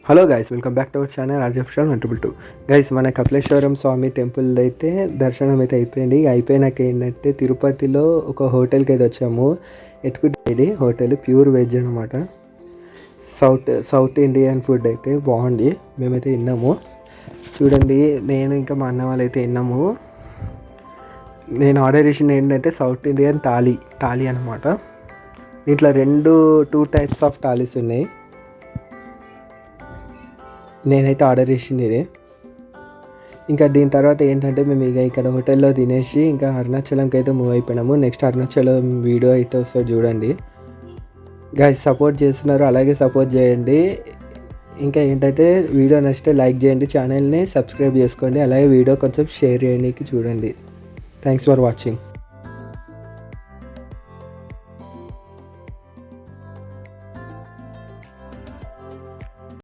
Hello guys, welcome back to our channel రాజఫ్షాల్ 122. Guys, మన కపిలేశ్వరం స్వామి temple అయితే దర్శనం అయితే అయిపోయింది. అయిపోయినాక ఏంటంటే తిరుపతిలో ఒక హోటల్కి అయితే వచ్చాము. ఎత్తుకుంటే హోటల్ ప్యూర్ వెజ్ అనమాట. సౌత్ ఇండియన్ ఫుడ్ అయితే బాగుంది. మేమైతే విన్నాము చూడండి. నేను ఇంకా మా అన్న వాళ్ళు అయితే విన్నాము. నేను ఆర్డర్ చేసిన ఏంటంటే సౌత్ ఇండియన్ థాలీ అనమాట. దీంట్లో టూ టైప్స్ ఆఫ్ థాలీస్ ఉన్నాయి. నేనైతే ఆర్డర్ చేసింది ఇదే. ఇంకా దీని తర్వాత ఏంటంటే మేము ఇక ఇక్కడ హోటల్లో తినేసి ఇంకా అరుణాచలంకి అయితే మూవ్ అయిపోయినాము. నెక్స్ట్ అరుణాచలం వీడియో అయితే వస్తుంది చూడండి. గైస్, సపోర్ట్ చేస్తున్నారు, అలాగే సపోర్ట్ చేయండి. ఇంకా ఏంటంటే వీడియో నచ్చితే లైక్ చేయండి, ఛానల్ని సబ్స్క్రైబ్ చేసుకోండి, అలాగే వీడియో కొంచెం షేర్ చేయడానికి చూడండి. Thanks for watching.